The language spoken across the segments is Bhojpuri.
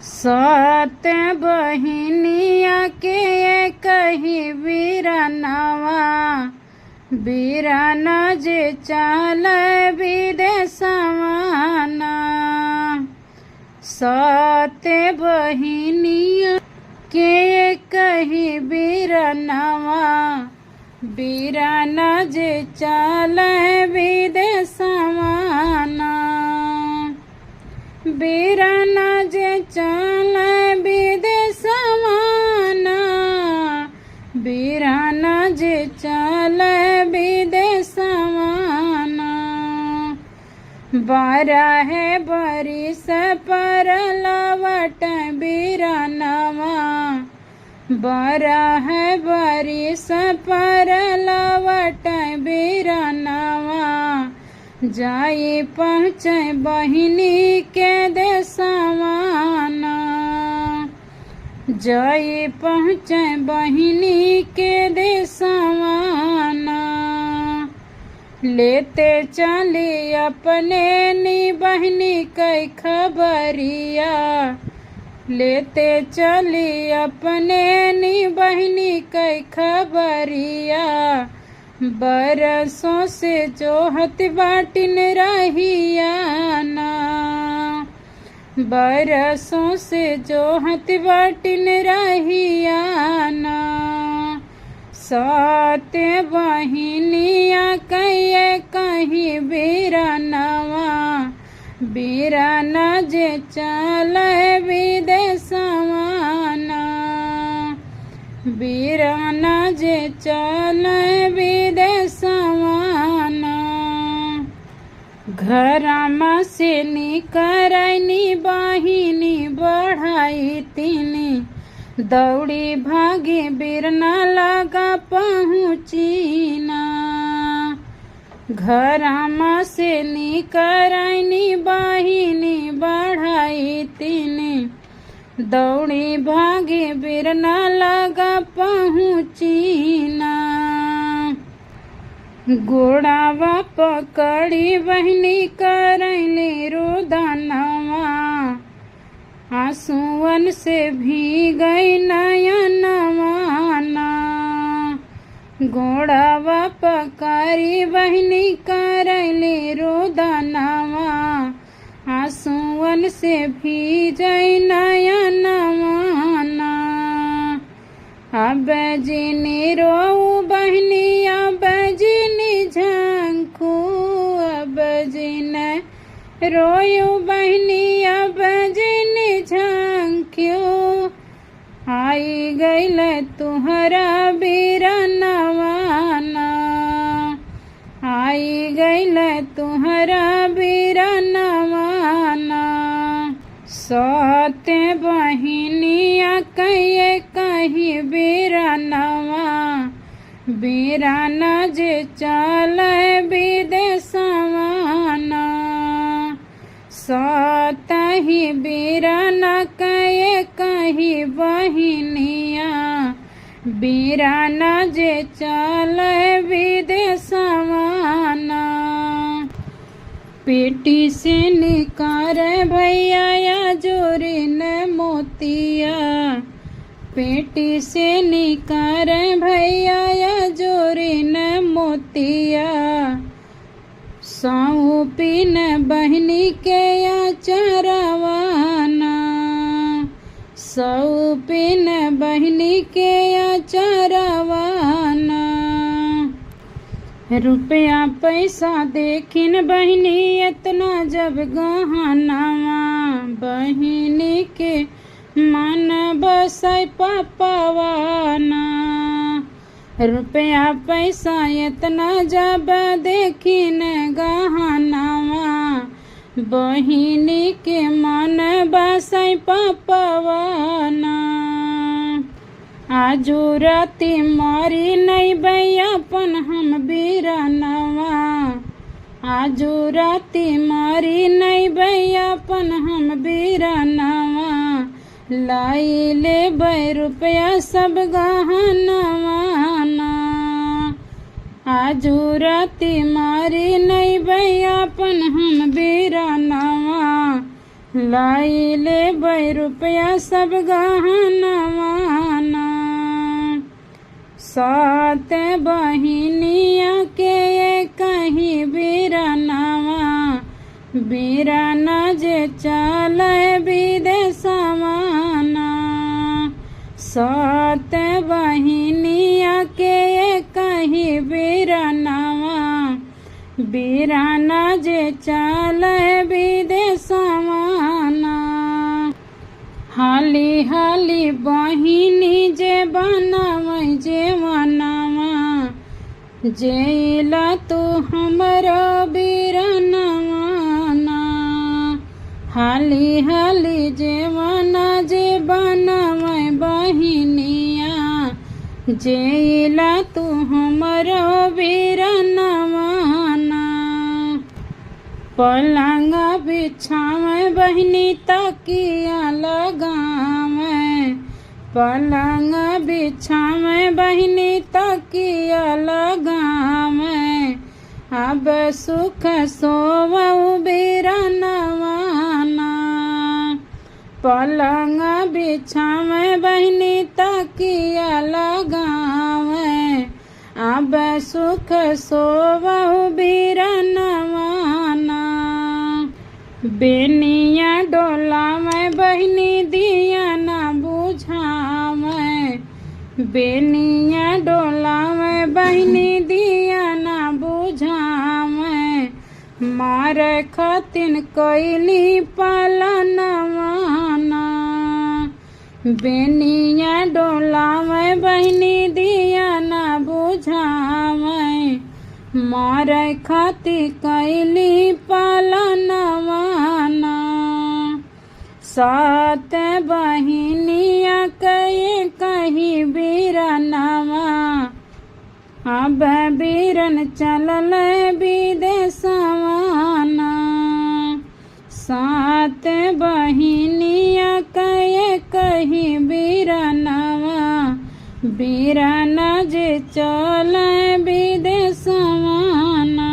सात बहिनिया के कही बीरनवा बीरन जे चल विदेशवाना। सात बहिनिया के कही बीरनवा बीरन जे चल विदेशवाना। बीरन जे चल विदेशवाना बीरन जे चल विदेशवाना। 12 बरिस पर लवट बीरनवा 12 बरिस पर लवट बीरनवा। जाई पहुँचे बहिनी के देशवाना जाई पहुँचे बहिनी के देशवाना। लेते चली अपने नी बहिनी कई खबरिया लेते चली अपने नी बहिनी कई खबरिया। बरसों से जोहत बाटिन रहियाना बरसों से जोहत बाटिन रहियाना। सात बहिनिया कही बीरनवा बीरन जे चल विदेशवाना बीरन जे चल विदेशवाना। घरमा से निकरनी बहिनी बढ़ाई तीनी दौड़ी भागी बीरना लगा पहुँचीना। घरमा से निकरनी बहिनी बढ़ाई तीनी दौड़ी भागी बीरना लगा पहुँचीना। गोड़ावा पकड़ी बहिनी करैली रुदनवा आंसुअन से भीगई नयनवाना। गोड़ावा पकड़ी बहिनी करैली रुदनवा आंसुअन से भीजई नयनवाना। अब जिनी रोऊ बहिनी अब जिनी झंखू अब जिन रोयू बहिनी अब जिनी झंख्यू। आई गईल तुहरा बीरनवाना आई गईल तुहरा बीरनवाना। सात बहिनिया कही बीरनवा बीरन जे चल विदेशवाना। सात ही बीरन कही बहिनिया बीरन जे चल विदेशवाना। पेटी से निकार भैया जोरी न मोतिया पेटी से निकार भैया जोरी न मोतिया। सौंपी न बहिनी के चरवाना सौंपी न बहिनी के चरवाना। रुपया पैसा देखिन बहिनी इतना जब गहनवा बहिनी के मन बसै पपवाना। रुपया पैसा इतना जब देखिन गहनवा बहिनी के मन बसै पपवाना। आजू राती मारी नहीं बैयापन हम बीरनवा आजू राती मारी नहीं बैयापन हम बीरनवा। लाई ले रुपया सब गहनवाना आजू राती मारी नहीं बैयापन हम बीरनवा। लाई ले बै रुपया सब गहनवाना। सात बहिनिया के कहीं बीरनवा, बीरना जे चले विदेशवाना। सात बहिनिया के कहीं बीरनवा, बीरना जे चले विदेशवाना। हाली हाली बहिनी जे बनावै जेवनवा, जेला तू हमरो बीरनवाना। हाली हाली जेवना जे बनावै बहिनिया, जेला तू हमरो बीरनवाना। पलंग बिछावे बहिनी तकिया लगावे, पलंग बिछावे बहिनी तकिया लगावे। अब सुख सोवऊ बीरनवाना। पलंग बिछावे बहिनी तकिया लगावे, अब सुख सोवऊ बीरनवाना। बेनिया डोलावे बहिनी दिया ना बुझावे, बेनिया डोलावे बहिनी दिया ना बुझावे। मारे खातिन कैली पालनवाना। बेनिया डोलावे बहिनी दिया ना बुझावे, मारे खाती कैली पालनवाना। सात बहिनिया कहे कहीं बीरनवा, अब बीरन चलल विदेशवाना। सात बहिनिया कहे कहीं बीरनवा, बीरना जे चले विदेशवाना।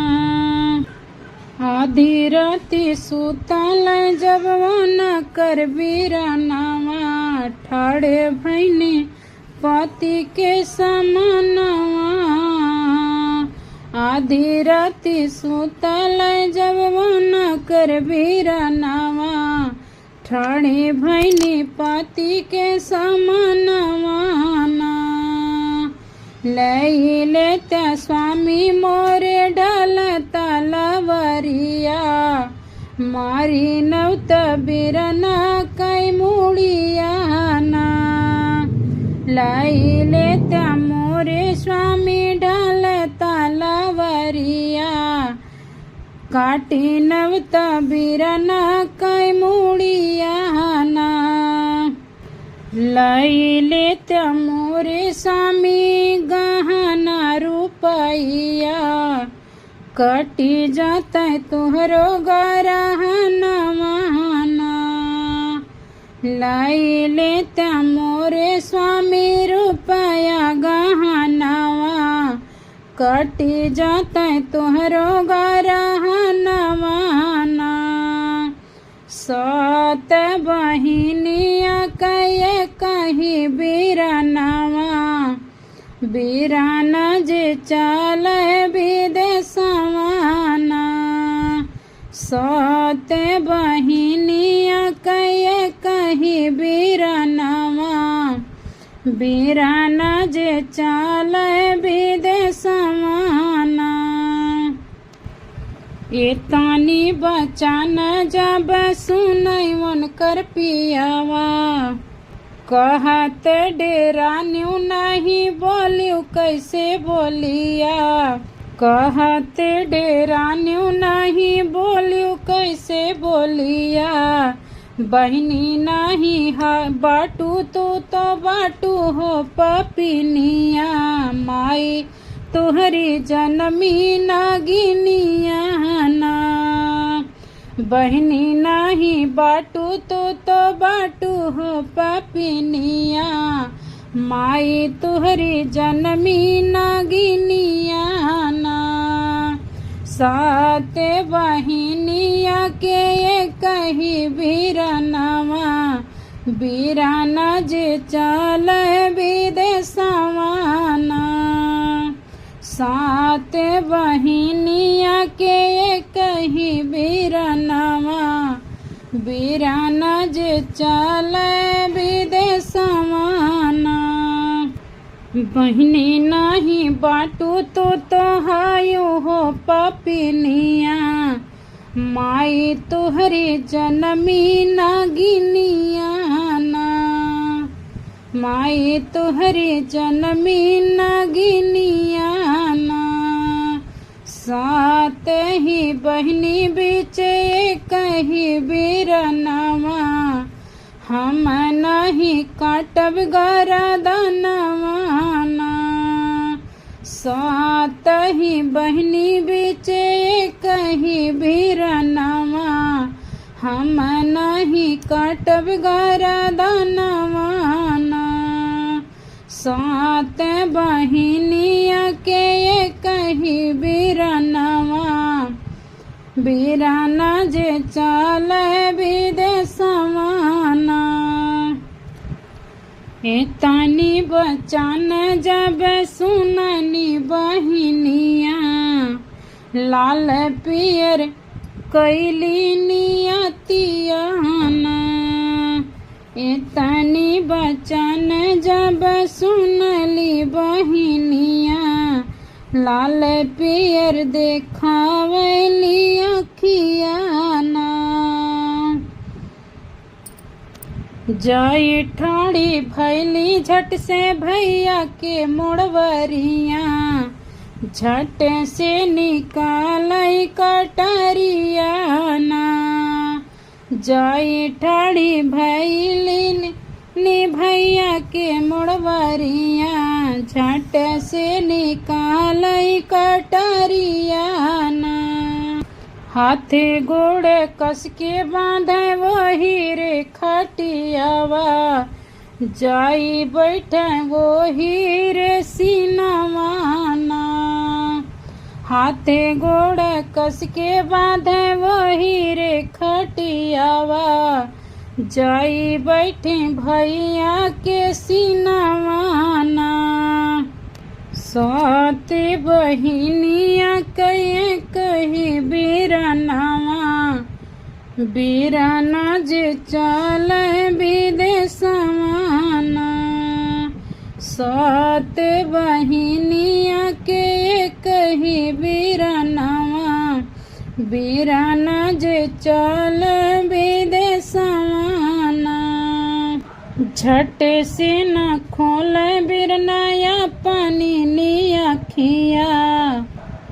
आधी राती सुतल जब न कर बीरनवा, ठाड़े भैनी पति के समानवा। आधी राती सुतल जब न कर बीरनवा, ठाड़े भैनी पति के समानवाना। लई लेता स्वामी मोरे ढल तलवरिया, मारी नवत बीरना कई मुड़ियाना। लई लेता मोरे स्वामी ढल तलवरिया, काटी नवत बीरना कई मुड़ियाना। लई लेता मोरे स्वामी गहना रुपैया, कटी जाता तुहरो गरहनवाना। लई लेता मोरे स्वामी रुपया गहनवा, कटी जाता तुहरो गरहनवाना। सात बहिनिया कहे कहीं बीरनवा, बीरना जे चले विदेशवाना। सात बहिनिया कहे कहीं बीरनवा, बीरना जे चले विदेशवाना। एतानी बचन जब सुनई उनकर पियावा, कहत डेरा न्यू नहीं बोलियो कैसे बोलिया। कहत डेरा न्यू नहीं बोलियो कैसे बोलिया। बहनी नहीं है बाटू तो बाटू हो पपिनिया। माई तुहरी जनमी नागिनिया ना। बहनी नहीं बाटू तो बाटू हो पपिनिया। माई तुहरी जनमी नागिनिया ना। सात बहिनिया के कही बीरनवा बीराना जे चल विदेशवाना। सात बहिनिया के कही बीरनवा बीराना जे चल विदेशवाना। बहिनी नहीं बाटू तो हायो हो पपिनिया माई तुहरी जनमी नागिनिया ना। माई तुहरी जनमी नागिनिया ना। सात ही बहिनी बीच कही बीरनवा हम नहीं काटब गरदनवा ना। सात ही बहिनी बीच कही बीरनवा हम नहीं काटब गरदनवा ना। सात बहिनिया के कही बीरनवा बीराना जे चल विदेशवाना। एतनी बचन जब सुननी बहिनिया लाल पियर कैली नियतियाना। एतनी बचन जब सुनली बहिनिया लाल पियर देखावली अखियाना। जाई ठाड़ी भैली झट से भैया के मोड़वरिया झट से निकालई कटरियाना। जाई ठाड़ी भैली भैया के मोड़वरिया झट से निकालई कटरियाना। हाथे गोड़ कस के बांधे वही रे खटियावा जाई बैठे वही रे सीनवाना। हाथे गोड़ कस के बांधे वही रे खटियावा जाई बैठे भैया के सीनवाना। सात बहिनिया कही बीरनवा बीराना जे चल विदेशवाना। सात बहिनिया के कही बीरनवा बीराना जे चल विदेशवाना। झट से न खोल बिरनाया पानी नियखिया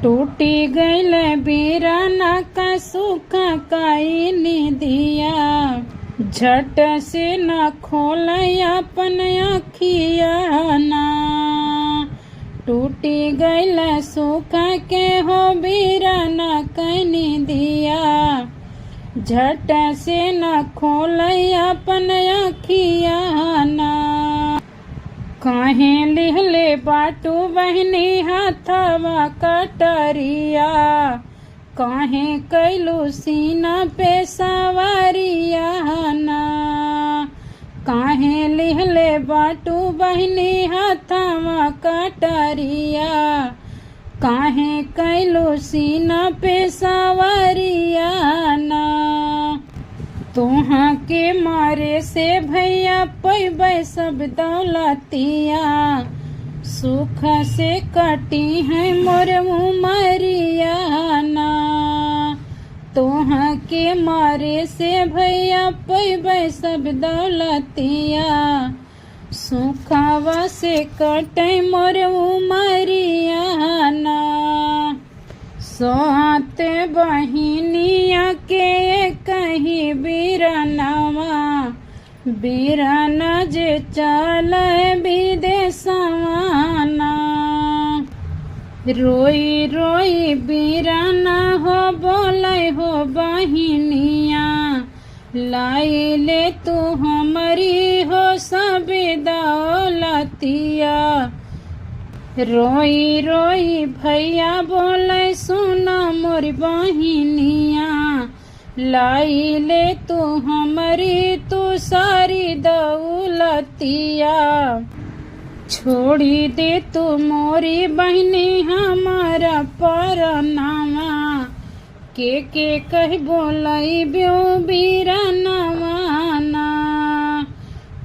टूटी गईल बीराना का सूखा काई निदिया। झट से न खोल अपन अखिया ना टूटी गईल सूखा के हो बीराना कनी दिया। झट से न खोल अपन अखिया ना। काहे लिहले बाटू बहनी हाथवा कटरिया काहे कैलू सीना पे सवारिया ना। काहे लिहले बाटू बहनी हाथवा कटरिया काहे कैलू सीना पे सवारिया ना। तोहाँ के मारे से भैया पैबै सब दौलतिया सुख से कटी है मोर उमरिया ना। तोहाँ के मारे से भैया पैबै सब दौलतिया सुखवा से कटे मोर उमरिया ना। सात बहिनिया के कही बीरनवा बीराना जे चल विदेशवाना। रोई रोई बीराना हो बोले हो बहिनिया लाई ले तू हमारी हो सब दौलतिया। रोई रोई भैया बोले सुना मोरी बहिनिया, लाई ले तू हमारी तू सारी दौलतिया, छोड़ी दे तू मोरी बहनी हमारा परनामा, के कह बोलाई ब्यो बीरा नवाना,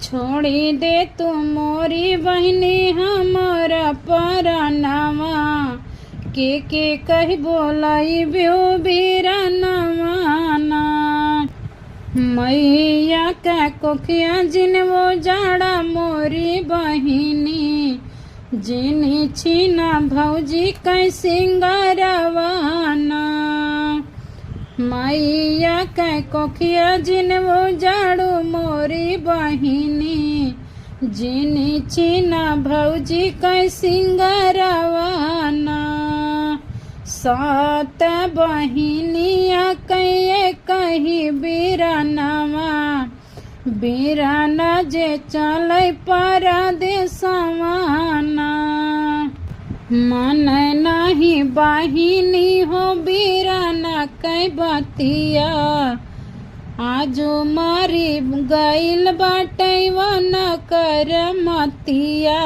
छोड़ी दे तू मोरी बहनी हमारा परनामा, के कह बोलाई ब्यो बीरा नवाना, मैया का कोखिया जिन वो जाड़ा मोरी बहिनी, जिनी छीना भौजी कै सिंगारवाना, मैया कै कोखिया जिन वो जाड़ू मोरी बहिनी, जिनी छीना भौजी कै सिंगारवाना, सात बहिनिया कहे कही बीरानवा, बीराना जे चलै परदेसवाना, मन नाही बहिनी हो बीराना कै बतिया, आजो मारी गईल बाटे वन कर मतिया,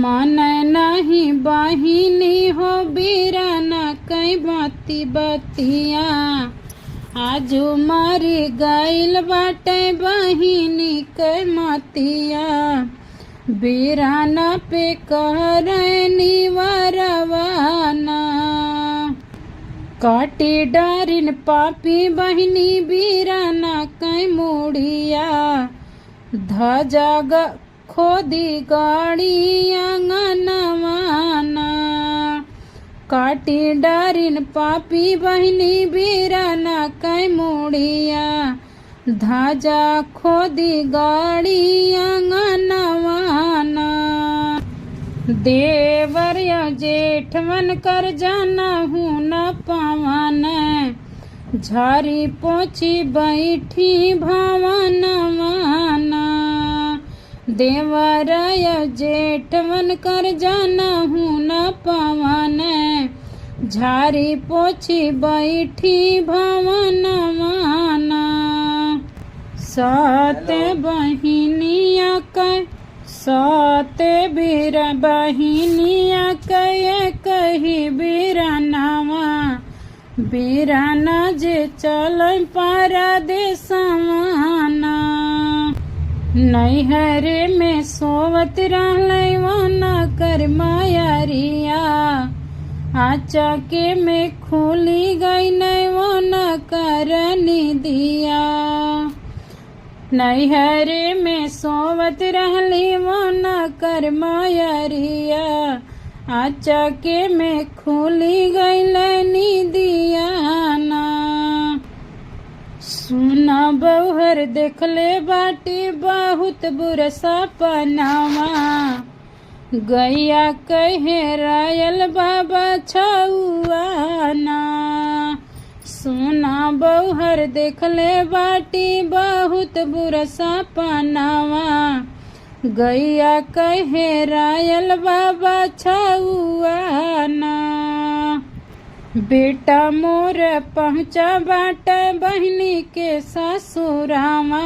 मन नहीं बहिनी हो बीराना कै बाती बतिया, आजो मारी गईल बाटे बहिनी कै मतिया, बीराना पे कहरनी वरवाना, काटी डारिन पापी बहिनी बीराना कै मुड़िया, धजा खोदी गाड़ी आंगनवाना, काटी डारिन पापी बहिनी बीराना कै मुड़िया, धाजा खोदी गाड़ी आंगनवाना, देवर या जेठवन कर जाना हूँ न पावन, झारी पोछी बैठी भवनवाना, देवर या जेठवन कर जाना हूँ न पावन, झारी पोछी बैठी भवनवाना, सात बहिनिया कै सात बीरा बहिनिया कहे कही बीरानवा, बीराना जे चल परदेसवाना, नैहरे में सोवत रहलै वन कर मायरिया, आचा के में खुली गई नहीं वन कर निदिया, नैहरे में सोवत रहली वन कर मायरिया, आचा के में खुली गईल निदियाना, सुना बहुहर देखले बाटी बहुत बुरा सपनावा, गैया कहे रायल बाबा छौआना, सुना बहुहर देखले बाटी बहुत बुरा सपनावा, गैया कहे रायल बाबा छौआना, बेटा मोर पहुँचा बाटे बहनी के ससुरावा,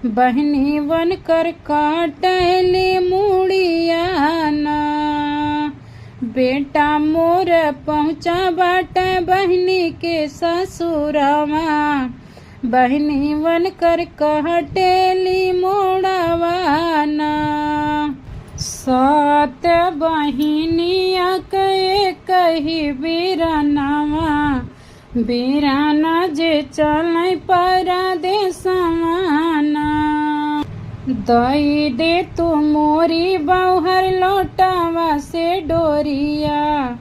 बहनी बन कर काटली मुड़ियाना, बेटा मोर पहुँचा बाटे बहनी के ससुरावा, बहनी बन कर काटली मुड़वाना, सात बहिनिया कहे कही बीरानवा, बीराना जे चलै परदेसवाना, दई दे तू मोरी बहुहर लोटावा से डोरिया,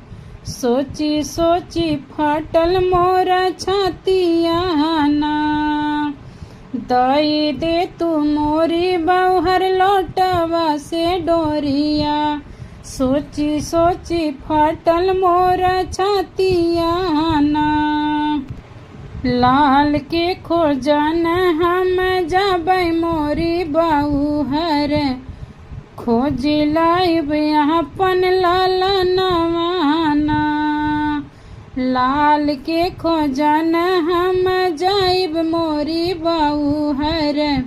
सोची सोची फाटल मोरा छातियाना, दई दे तू मोरी बहुहर लोटावा से डोरिया, सोची सोची फाटल मोरा छातियाना, लाल के खोजन हम जाबै मोरी बहुहर, खोजी लाइब अपन लाला नवाना। लाल के खोजन हम जाइब मोरी बाऊ हर।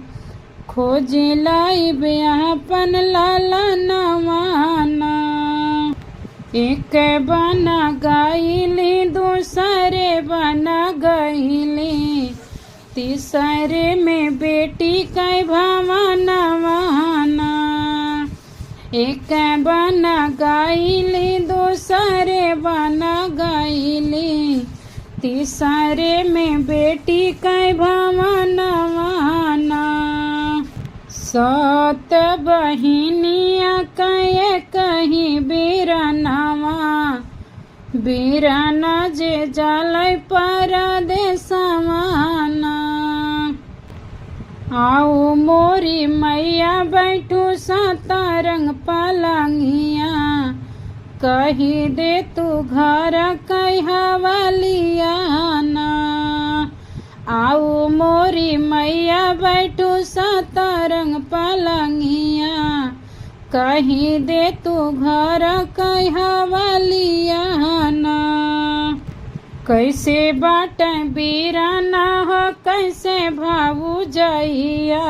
खोजी लाइब अपन लाला नवाना। एक बना गईली दूसरे बना गईली, तीसरे में बेटी कै भवनवाना। एक बना गईली दूसरे बना गईली, तीसरे में बेटी कै भवनवाना। सत बहिनिया कहे कहीं बीरनवा, बीरना जे जलै परदेसवाना। आओ मोरी मैया बैठू सतरंग पलंगिया, कही दे तू घर कह हवलियाना। आओ मोरी मैया बैठू सतरंग पलंगिया, कही दे तू घर कह हवलियाना। कैसे बाट बीराना हो कैसे भाऊ जइया,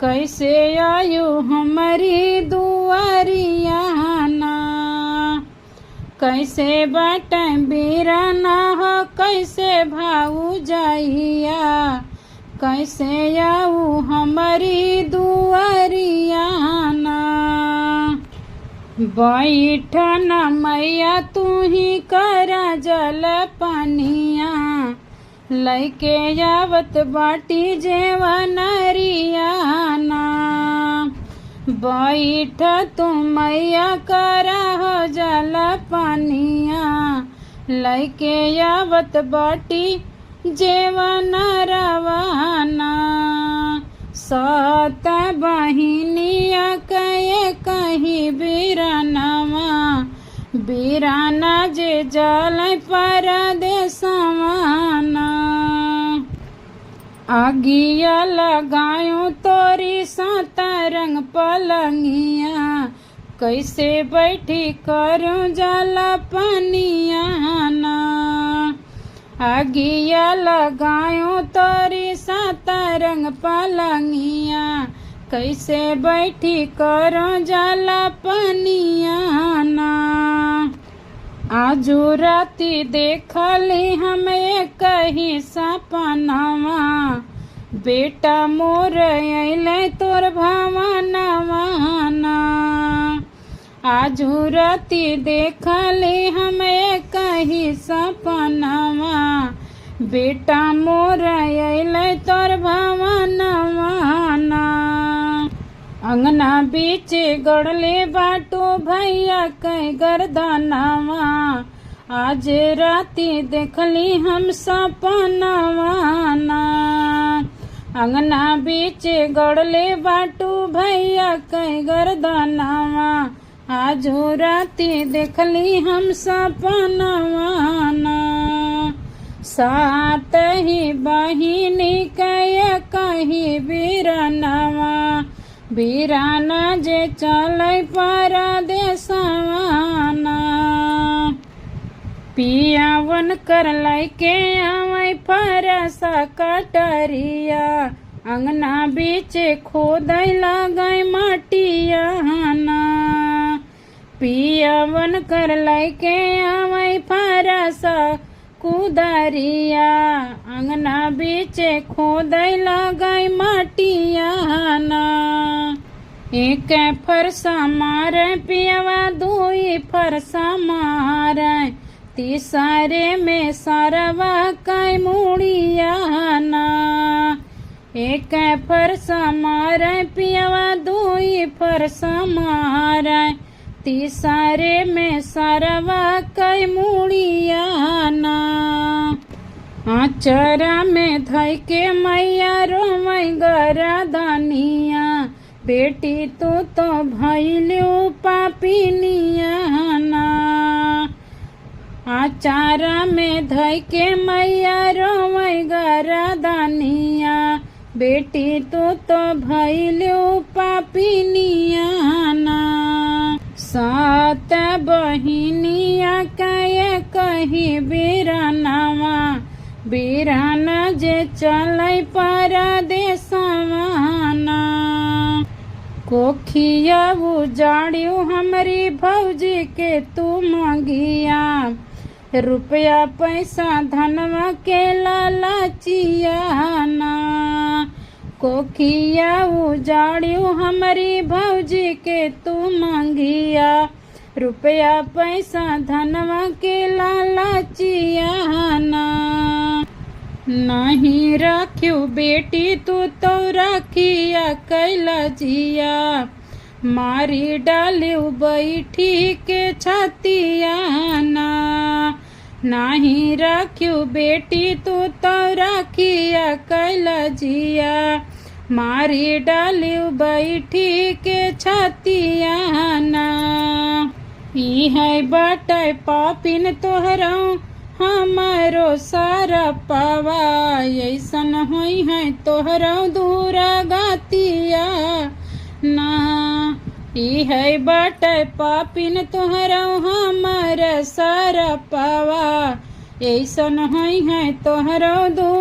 कैसे आयु हमारी दुआरियाना। कैसे बाट बीराना हो कैसे भाऊ जइया, कैसे आऊ हमारी दुआरियाना। बैठन मैया तू ही करा जल पनिया, लैके आवत बाटी जेवनरियाना। बैठ तू मैया करा हो जल पनिया, लैके आवत बाटी जेवनरवाना। सत बहिनिया कहे कहीं बीरनवा, बीराना जे जलै परदेसवाना। आगिया लगायूं तोरी सतरंग पलंगिया, कैसे बैठी करूं जल पनियाना। आगिया लगायूं तोरी सतरंग पलंगिया, कैसे बैठी करूं जल पनियाना। आजू राती देखली हम कहीं सपनवा, बेटा मोर अइले तोर भवनवाना। आजू राती देखली हम कहीं सपनवा, बेटा मोर अइले तोर भवनवाना। अंगना बीच गड़ले बाटो भैया कई गर्दनवा, आज राती देखली हम सपनवाना। अंगना बीच गड़ले बाटो भैया कई गर्दनवा, आज राती देखली हम सपनवाना। सात ही बहिनी कहे कहीं बीरनवा, बीराना जे चलै परदेसवाना। पियावन कर लैके आवै फरसा कटरिया, अंगना बीच खोदै लगै मटियाना। पियावन कर लैके आवै फरसा कुदरिया, अंगना बीच खोदै लगै मटियाना। एक फरसा मारे पियवा दुई फरसा मारे, तीसरे में सरवा कै मुड़ियाना। एक फरसा मारे पियवा दुई फरसा मारे, तीसरे में सरवा कै मुड़ियाना। आचरा में धई के मैया रोमै गरदनिया, बेटी तू तो भइलू पापिनियाना। आचारा में धई के मैया रोमै गरदनिया, बेटी तू तो भइलू पापिनियाना। सात बहिनिया कहे कही बीरानवा, बीरान जे चलै परदेसवाना। कोखिया उजाड़ियो हमरी भौजी के तू मंगिया, रुपया पैसा धनवा के लालचियाना। कोखिया उजाड़ियो हमारी भौजी के तू मंगिया, रुपया पैसा धनवा के लालचियाना। नहीं रखियो बेटी तू तो रखिया कैला जिया, मारी डालियो बैठी के छतियाना। नहीं रखियो बेटी तू तो रखिया कैला जिया, मारी डालियो बैठी के छतियाना। ई है बाटे पापिन तोहरा हमारो सारा पावा, ऐसन होई है तोहरा दूरा गातिया ना। ई है बाटे पापिन तोहरा हमारा सारा पावा, ऐसन होई है तोहरा दूरा